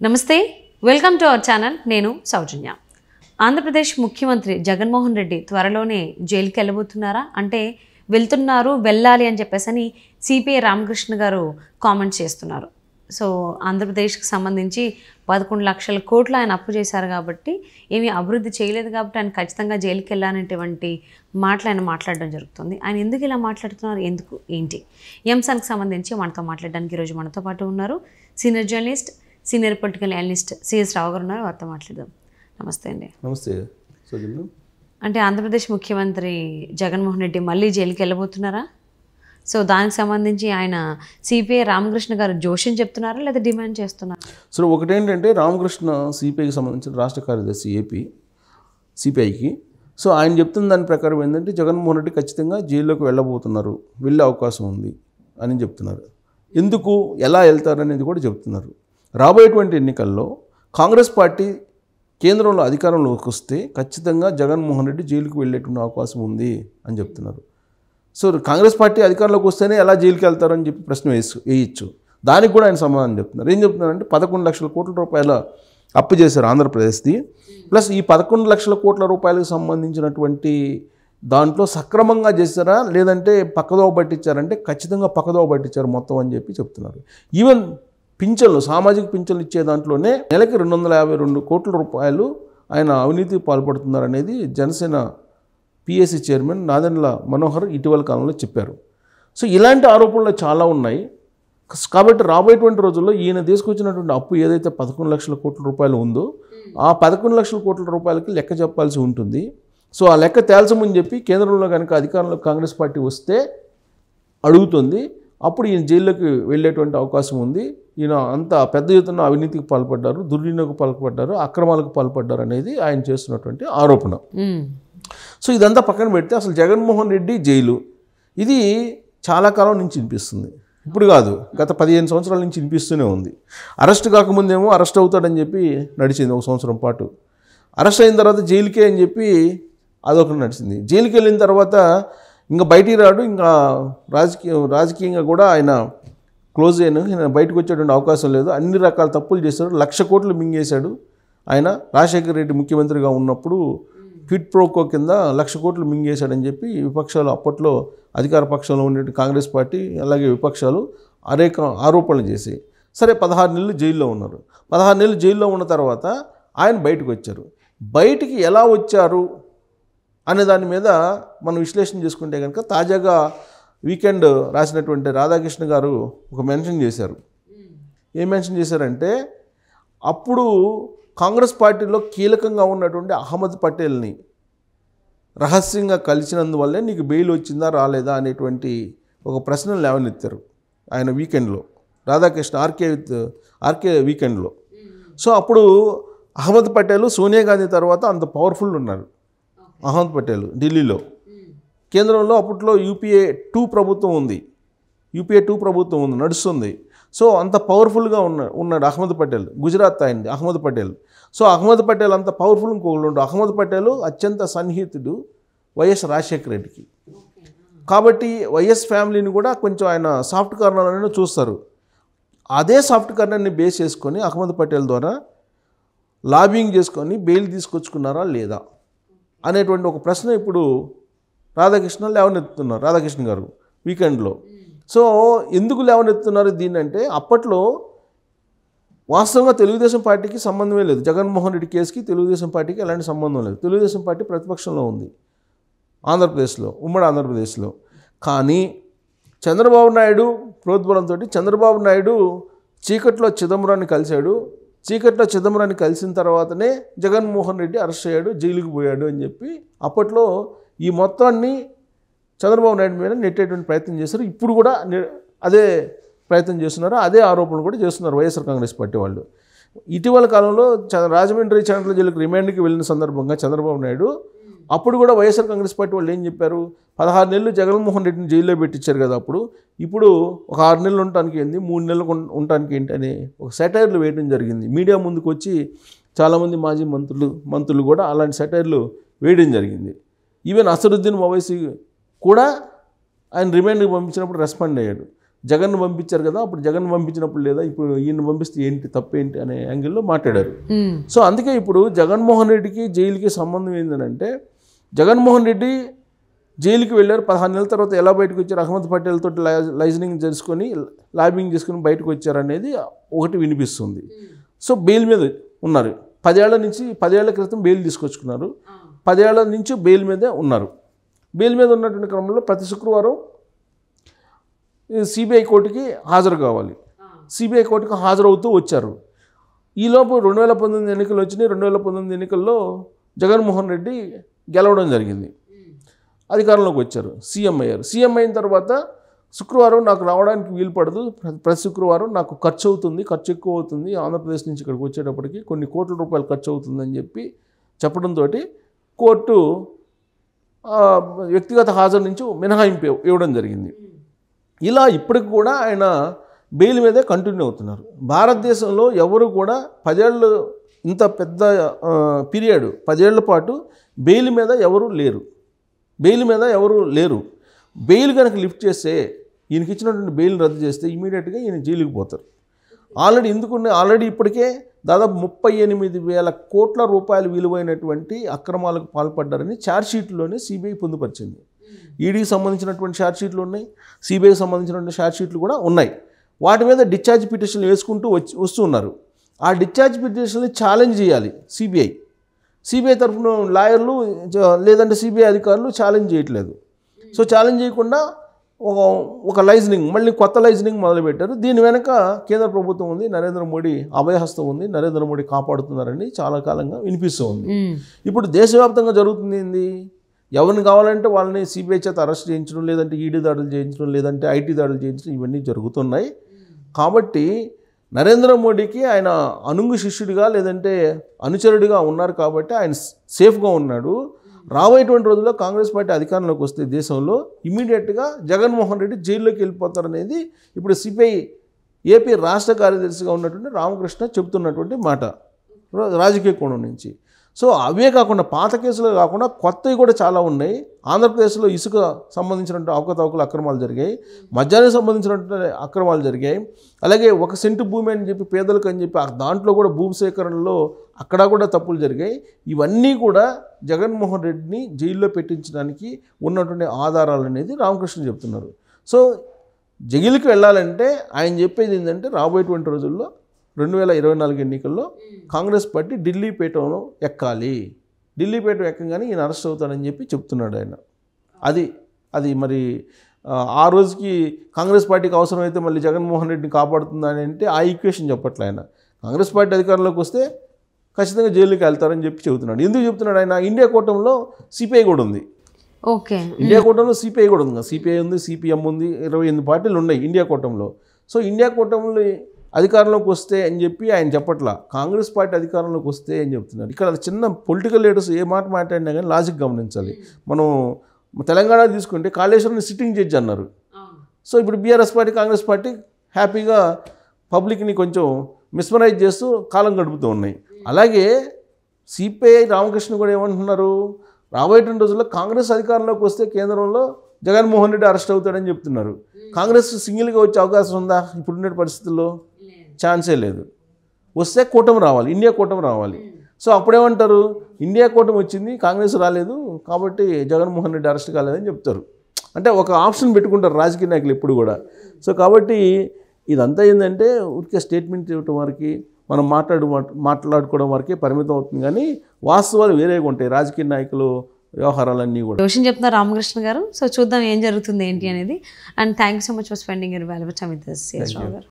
నమస్తే, welcome to our channel. నేను సౌజన్య. ఆంధ్రప్రదేశ్ ముఖ్యమంత్రి జగన్మోహన్ రెడ్డి త్వరలోనే జైలుకి వెళ్ళబోతున్నారా అంటే వెళ్ళాలి అని చెప్పేసి సిపిఐ రామకృష్ణ గారు కామెంట్ చేస్తున్నారు. సో ఆంధ్రప్రదేశ్కి సంబంధించి 11 లక్షల కోట్లు ఆయన అప్పు చేశారు కాబట్టి ఏమీ అభివృద్ధి చేయలేదు కాబట్టి ఆయన ఖచ్చితంగా జైలుకి వెళ్ళాలనేటువంటి మాటలు ఆయన మాట్లాడడం జరుగుతుంది. ఆయన ఎందుకు ఇలా మాట్లాడుతున్నారు, ఎందుకు, ఏంటి ఈ అంశానికి సంబంధించి మనతో మాట్లాడడానికి ఈరోజు మనతో పాటు ఉన్నారు senior journalist, senior political analyst CS Rao గారు ఉన్నారు. వారితో మాట్లాడదాం. నమస్తే అండి. నమస్తే. అంటే ఆంధ్రప్రదేశ్ ముఖ్యమంత్రి జగన్మోహన్ రెడ్డి మళ్ళీ జైలుకి వెళ్ళబోతున్నారా? సో దానికి సంబంధించి ఆయన సిపిఐ రామకృష్ణ గారు జోష్యం చెప్తున్నారా లేదా డిమాండ్ చేస్తున్నారా? సో ఒకటేంటంటే రామకృష్ణ సిపిఐకి సంబంధించిన రాష్ట్ర కార్యదర్శి ఏపీ సిపిఐకి. సో ఆయన చెప్తున్న దాని ప్రకారం ఏంటంటే జగన్మోహన్ రెడ్డి ఖచ్చితంగా జైల్లోకి వెళ్ళబోతున్నారు, వెళ్ళే అవకాశం ఉంది అని చెప్తున్నారు. ఎందుకు, ఎలా వెళ్తారనేది కూడా చెప్తున్నారు. రాబోయేటువంటి ఎన్నికల్లో కాంగ్రెస్ పార్టీ కేంద్రంలో అధికారంలోకి వస్తే ఖచ్చితంగా జగన్మోహన్ రెడ్డి జైలుకు వెళ్ళేటువంటి అవకాశం ఉంది అని చెప్తున్నారు. సో కాంగ్రెస్ పార్టీ అధికారంలోకి వస్తేనే ఎలా జైలుకి వెళ్తారని చెప్పి ప్రశ్న వేయచ్చు. దానికి కూడా ఆయన సమాధానం చెప్తున్నారు. ఏం చెప్తున్నారంటే 11 లక్షల కోట్ల రూపాయల అప్పు చేశారు ఆంధ్రప్రదేశ్ది. ప్లస్ ఈ 11 లక్షల కోట్ల రూపాయలకు సంబంధించినటువంటి దాంట్లో సక్రమంగా చేశారా లేదంటే పక్కదోవ పట్టించారంటే ఖచ్చితంగా పక్కదోవ పట్టించారు మొత్తం అని చెప్పి చెప్తున్నారు. ఈవెన్ పింఛన్లు, సామాజిక పింఛన్లు ఇచ్చే దాంట్లోనే నెలకి 252 కోట్ల రూపాయలు ఆయన అవినీతికి పాల్పడుతున్నారనేది జనసేన పిఎస్సి చైర్మన్ నాదెండ్ల మనోహర్ ఇటీవల కాలంలో చెప్పారు. సో ఇలాంటి ఆరోపణలు చాలా ఉన్నాయి. కాబట్టి రాబోయేటువంటి రోజుల్లో ఈయన తీసుకొచ్చినటువంటి అప్పు ఏదైతే 11 లక్షల కోట్ల రూపాయలు ఉందో ఆ 11 లక్షల కోట్ల రూపాయలకి లెక్క చెప్పాల్సి ఉంటుంది. సో ఆ లెక్క తేల్చమని చెప్పి కేంద్రంలో కనుక అధికారంలో కాంగ్రెస్ పార్టీ వస్తే అడుగుతుంది. అప్పుడు ఈయన జైల్లోకి వెళ్ళేటువంటి అవకాశం ఉంది. ఈయన అంత పెద్ద ఎత్తున అవినీతికి పాల్పడ్డారు, దుర్వినియోగకు పాల్పడ్డారు, అక్రమాలకు పాల్పడ్డారు అనేది ఆయన చేస్తున్నటువంటి ఆరోపణ. సో ఇదంతా పక్కన పెడితే అసలు జగన్మోహన్ రెడ్డి జైలు ఇది చాలా కాలం నుంచి వినిపిస్తుంది. ఇప్పుడు కాదు, గత 15 సంవత్సరాల నుంచి వినిపిస్తూనే ఉంది. అరెస్ట్ కాకముందేమో అరెస్ట్ అవుతాడని చెప్పి నడిచింది 1 సంవత్సరం పాటు. అరెస్ట్ అయిన తర్వాత జైలుకే అని చెప్పి అదొకటి నడిచింది. జైలుకి వెళ్ళిన తర్వాత ఇంకా బయటికి రాడు, ఇంకా రాజకీయంగా కూడా ఆయన క్లోజ్ ఆయన బయటకు వచ్చేటువంటి అవకాశం లేదు. అన్ని రకాల తప్పులు చేశాడు. 1,00,000 కోట్లు మింగేశాడు. ఆయన రాజశేఖర రెడ్డి ముఖ్యమంత్రిగా ఉన్నప్పుడు క్విడ్ ప్రోకో కింద 1,00,000 కోట్లు మింగేశాడని చెప్పి విపక్షాలు, అప్పట్లో అధికార పక్షంలో ఉండే కాంగ్రెస్ పార్టీ అలాగే విపక్షాలు అనేక ఆరోపణలు చేసి సరే 16 నెలలు జైల్లో ఉన్నారు. 16 నెలలు జైల్లో ఉన్న తర్వాత ఆయన బయటకు వచ్చారు. బయటికి ఎలా వచ్చారు అనే దాని మీద మనం విశ్లేషణ చేసుకుంటే కనుక తాజాగా వీకెండ్ రాసినటువంటి రాధాకృష్ణ గారు ఒక మెన్షన్ చేశారు. ఏం మెన్షన్ చేశారంటే అప్పుడు కాంగ్రెస్ పార్టీలో కీలకంగా ఉన్నటువంటి అహ్మద్ పటేల్ని రహస్యంగా కలిసినందువల్లే నీకు బెయిల్ వచ్చిందా రాలేదా అనేటువంటి ఒక ప్రశ్నలు లేవనెత్తారు ఆయన వీకెండ్లో, రాధాకృష్ణ ఆర్కే వీకెండ్లో. సో అప్పుడు అహ్మద్ పటేల్ సోనియా గాంధీ తర్వాత అంత పవర్ఫుల్ ఉన్నారు. అహ్మద్ పటేల్ ఢిల్లీలో కేంద్రంలో అప్పట్లో యూపీఏ 2 ప్రభుత్వం ఉంది, నడుస్తుంది. సో అంత పవర్ఫుల్గా ఉన్నాడు అహ్మద్ పటేల్. గుజరాత్ అయింది అహ్మద్ పటేల్. సో అహ్మద్ పటేల్ అంత పవర్ఫుల్ ఇంకొకళ్ళు ఉంటాడు. అహ్మద్ పటేల్ అత్యంత సన్నిహితుడు వైఎస్ రాజశేఖర రెడ్డికి. కాబట్టి వైఎస్ ఫ్యామిలీని కూడా కొంచెం ఆయన సాఫ్ట్ కార్నర్లను చూస్తారు. అదే సాఫ్ట్ కార్నర్ని బేస్ చేసుకొని అహ్మద్ పటేల్ ద్వారా లాబింగ్ చేసుకొని బెయిల్ తీసుకొచ్చుకున్నారా లేదా అనేటువంటి ఒక ప్రశ్న ఇప్పుడు రాధాకృష్ణ గారు వీకెండ్లో. సో ఎందుకు లేవనెత్తున్నారు దీన్ని అంటే అప్పట్లో వాస్తవంగా తెలుగుదేశం పార్టీకి సంబంధమే లేదు. జగన్మోహన్ రెడ్డి కేసుకి తెలుగుదేశం పార్టీకి ఎలాంటి సంబంధం లేదు. తెలుగుదేశం పార్టీ ప్రతిపక్షంలో ఉంది ఆంధ్రప్రదేశ్లో, ఉమ్మడి ఆంధ్రప్రదేశ్లో. కానీ చంద్రబాబు నాయుడు ప్రోద్బలంతో చంద్రబాబు నాయుడు చీకట్లో చిదంబరాన్ని కలిశాడు. చీకట్లో చిదంబరాన్ని కలిసిన తర్వాతనే జగన్మోహన్ రెడ్డి అరెస్ట్ అయ్యాడు, జైలుకి పోయాడు అని చెప్పి అప్పట్లో ఈ మొత్తాన్ని చంద్రబాబు నాయుడు మీద నెట్టేటువంటి ప్రయత్నం చేశారు. ఇప్పుడు కూడా అదే ప్రయత్నం చేస్తున్నారు, అదే ఆరోపణలు కూడా చేస్తున్నారు వైఎస్ఆర్ కాంగ్రెస్ పార్టీ వాళ్ళు. ఇటీవల కాలంలో రాజమండ్రి చాంట్ల జైలుకి రిమాండ్కి వెళ్ళిన సందర్భంగా చంద్రబాబు నాయుడు అప్పుడు కూడా వైఎస్ఆర్ కాంగ్రెస్ పార్టీ వాళ్ళు ఏం చెప్పారు, 16 నెలలు జగన్మోహన్ రెడ్డిని జైల్లో పెట్టించారు కదా, ఇప్పుడు ఒక 6 నెలలు ఉండటానికి ఏంది, 3 నెలలు ఉండటానికి ఏంటి అని ఒక సెటైర్లు వేయడం జరిగింది. మీడియా ముందుకు వచ్చి చాలామంది మాజీ మంత్రులు కూడా అలాంటి సెటైర్లు వేయడం జరిగింది. ఈవెన్ అసదుద్దీన్ ఓవైసీ కూడా ఆయన రిమాండ్కి పంపించినప్పుడు రెస్పాండ్ అయ్యాడు. జగన్ పంపించారు కదా, అప్పుడు జగన్ పంపించినప్పుడు లేదా, ఇప్పుడు ఈయన పంపిస్తే ఏంటి తప్పేంటి అనే యాంగిల్లో మాట్లాడారు. సో అందుకే ఇప్పుడు జగన్మోహన్ రెడ్డికి జైలుకి సంబంధం ఏంటంటే, జగన్మోహన్ రెడ్డి జైలుకి వెళ్ళారు, 16 నెలల తర్వాత ఎలా బయటకు వచ్చారు, అహ్మద్ పటేల్ తోటి లైజనింగ్ చేసుకొని లాబింగ్ చేసుకుని బయటకు వచ్చారనేది ఒకటి వినిపిస్తుంది. సో బెయిల్ మీద ఉన్నారు, 10 ఏళ్ల క్రితం బెయిల్ తీసుకొచ్చుకున్నారు, 10 ఏళ్ల నుంచి బెయిల్ మీదే ఉన్నారు. బెయిల్ మీద ఉన్నటువంటి క్రమంలో ప్రతి శుక్రవారం సిబిఐ కోర్టుకి హాజరు కావాలి. సిబిఐ కోర్టుకి హాజరవుతూ వచ్చారు. ఈలోపు 2019 ఎన్నికలు వచ్చినాయి. 2019 ఎన్నికల్లో జగన్మోహన్ రెడ్డి గెలవడం జరిగింది, అధికారంలోకి వచ్చారు, సీఎం అయ్యారు. సీఎం అయిన తర్వాత శుక్రవారం నాకు రావడానికి వీలు పడదు, ప్రతి శుక్రవారం నాకు ఖర్చు అవుతుంది, ఖర్చు ఎక్కువ అవుతుంది, ఆంధ్రప్రదేశ్ నుంచి ఇక్కడికి వచ్చేటప్పటికి కొన్ని కోట్ల రూపాయలు ఖర్చు అవుతుందని చెప్పడంతో కోర్టు వ్యక్తిగత హాజరు నుంచి మినహాయింపు ఇవ్వడం జరిగింది. ఇలా ఇప్పటికి కూడా ఆయన బెయిల్ మీదే కంటిన్యూ అవుతున్నారు. భారతదేశంలో ఎవరు కూడా 10 ఏళ్ళు ఇంత పెద్ద పీరియడ్ 10 ఏళ్ల పాటు బెయిల్ మీద ఎవరు లేరు. బెయిల్ కనుక లిఫ్ట్ చేస్తే, ఈయనకి ఇచ్చినటువంటి బెయిల్ రద్దు చేస్తే ఇమీడియట్గా ఈయన జైలుకి పోతారు. ఆల్రెడీ ఇప్పటికే దాదాపు 38,000 కోట్ల రూపాయలు విలువైనటువంటి అక్రమాలకు పాల్పడ్డారని ఛార్జ్షీట్లోనే సిబిఐ పొందుపరిచింది. ఈడీకి సంబంధించినటువంటి ఛార్జ్షీట్లు ఉన్నాయి, సిబిఐకి సంబంధించినటువంటి ఛార్జ్షీట్లు కూడా ఉన్నాయి. వాటి మీద డిశ్చార్జ్ పిటిషన్లు వేసుకుంటూ వస్తున్నారు. ఆ డిశ్చార్జ్ పిటిషన్ని ఛాలెంజ్ చేయాలి సిబిఐ తరఫున లాయర్లు లేదంటే సిబిఐ అధికారులు ఛాలెంజ్ చేయట్లేదు. సో ఛాలెంజ్ చేయకుండా ఒక లైజనింగ్, మళ్ళీ కొత్త లైజనింగ్ మొదలుపెట్టారు. దీని వెనక కేంద్ర ప్రభుత్వం ఉంది, నరేంద్ర మోడీ అభయహస్తం ఉంది, నరేంద్ర మోడీ కాపాడుతున్నారని చాలా కాలంగా వినిపిస్తూ ఉంది. ఇప్పుడు దేశవ్యాప్తంగా జరుగుతుంది ఏంది, ఎవరిని కావాలంటే వాళ్ళని సిబిఐ చేత అరెస్ట్ చేయించడం, లేదంటే ఈడీ దాడులు చేయించడం, లేదంటే ఐటీ దాడులు చేయించడం, ఇవన్నీ జరుగుతున్నాయి. కాబట్టి నరేంద్ర మోడీకి ఆయన అనుంగు శిష్యుడిగా లేదంటే అనుచరుడిగా ఉన్నారు కాబట్టి ఆయన సేఫ్గా ఉన్నాడు. రాబోయేటువంటి రోజుల్లో కాంగ్రెస్ పార్టీ అధికారంలోకి వస్తే దేశంలో ఇమీడియట్గా జగన్మోహన్ రెడ్డి జైల్లోకి వెళ్ళిపోతారనేది ఇప్పుడు సిపిఐ ఏపీ రాష్ట్ర కార్యదర్శిగా ఉన్నటువంటి రామకృష్ణ చెబుతున్నటువంటి మాట రాజకీయ కోణం నుంచి. సో అవే కాకుండా పాత కేసులు కాకుండా కొత్తవి కూడా చాలా ఉన్నాయి. ఆంధ్రప్రదేశ్లో ఇసుక సంబంధించినటువంటి అవకతవకలు అక్రమాలు జరిగాయి, మద్యానికి సంబంధించినటువంటి అక్రమాలు జరిగాయి. అలాగే 1 సెంటు భూమి అని చెప్పి పేదలకు అని చెప్పి దాంట్లో కూడా భూమి సేకరణలో అక్కడ కూడా తప్పులు జరిగాయి. ఇవన్నీ కూడా జగన్మోహన్ రెడ్డిని జైల్లో పెట్టించడానికి ఉన్నటువంటి ఆధారాలు అనేది రామకృష్ణ చెప్తున్నారు. సో జైలుకి వెళ్ళాలంటే ఆయన చెప్పేది ఏంటంటే రాబోయేటువంటి రోజుల్లో 2024 ఎన్నికల్లో కాంగ్రెస్ పార్టీ ఢిల్లీ పీఠంలో ఎక్కాలి, ఢిల్లీ పీఠం ఎక్కగానే ఈయన అరెస్ట్ అవుతాడని చెప్పి చెప్తున్నాడు ఆయన. అది మరి ఆ రోజుకి కాంగ్రెస్ పార్టీకి అవసరమైతే మళ్ళీ జగన్మోహన్ రెడ్డిని కాపాడుతుందని అంటే ఆ ఈక్వేషన్ చెప్పట్లే ఆయన. కాంగ్రెస్ పార్టీ అధికారంలోకి వస్తే ఖచ్చితంగా జైలుకి వెళ్తారని చెప్పి చెబుతున్నాడు. ఎందుకు చెప్తున్నాడు ఆయన? ఇండియా కూటమిలో సిపిఐ కూడా ఉంది. ఓకే, ఇండియా కూటమిలో సిపిఐ కూడా ఉంది, సిపిఐ ఉంది, సిపిఎం ఉంది, 28 పార్టీలు ఉన్నాయి ఇండియా కూటమిలో. సో ఇండియా కూటమిలో అధికారంలోకి వస్తే అని చెప్పి ఆయన చెప్పట్లా, కాంగ్రెస్ పార్టీ అధికారంలోకి వస్తే అని చెప్తున్నారు. ఇక్కడ చిన్న పొలిటికల్ లీడర్స్ ఏ మాట మాట్లాడినా కానీ లాజిక్ గమనించాలి. మనం తెలంగాణ తీసుకుంటే కాళేశ్వరం సిట్టింగ్ జడ్జి అన్నారు. సో ఇప్పుడు బీఆర్ఎస్ పార్టీ కాంగ్రెస్ పార్టీ హ్యాపీగా పబ్లిక్ని కొంచెం మిస్మరైజ్ చేస్తూ కాలం గడుపుతూ ఉన్నాయి. అలాగే సిపిఐ రామకృష్ణ కూడా ఏమంటున్నారు, రాబోయేటువంటి రోజుల్లో కాంగ్రెస్ అధికారంలోకి వస్తే కేంద్రంలో జగన్మోహన్ రెడ్డి అరెస్ట్ అవుతాడని చెప్తున్నారు. కాంగ్రెస్ సింగిల్గా వచ్చే అవకాశం ఉందా? ఇప్పుడున్న పరిస్థితుల్లో ఛాన్సే లేదు. వస్తే కూటమి రావాలి, ఇండియా కూటమి రావాలి. సో అప్పుడేమంటారు, ఇండియా కూటమి వచ్చింది, కాంగ్రెస్ రాలేదు కాబట్టి జగన్మోహన్ రెడ్డి అరెస్ట్ కాలేదని చెప్తారు. అంటే ఒక ఆప్షన్ పెట్టుకుంటారు రాజకీయ నాయకులు ఎప్పుడు కూడా. సో కాబట్టి ఇదంతా ఏంటంటే ఊరికే స్టేట్మెంట్ ఇవ్వటం వరకు మనం మాట్లాడుకోవడం వరకే పరిమితం అవుతుంది, కానీ వాస్తవాలు వేరేగా ఉంటాయి రాజకీయ నాయకులు వ్యవహారాలన్నీ కూడా. క్వశ్చన్ చెప్తున్నారు రామకృష్ణ గారు. సో చూద్దాం ఏం జరుగుతుంది ఏంటి అనేది. And thank you so much for spending your valuable time with us, CS Rao గారు.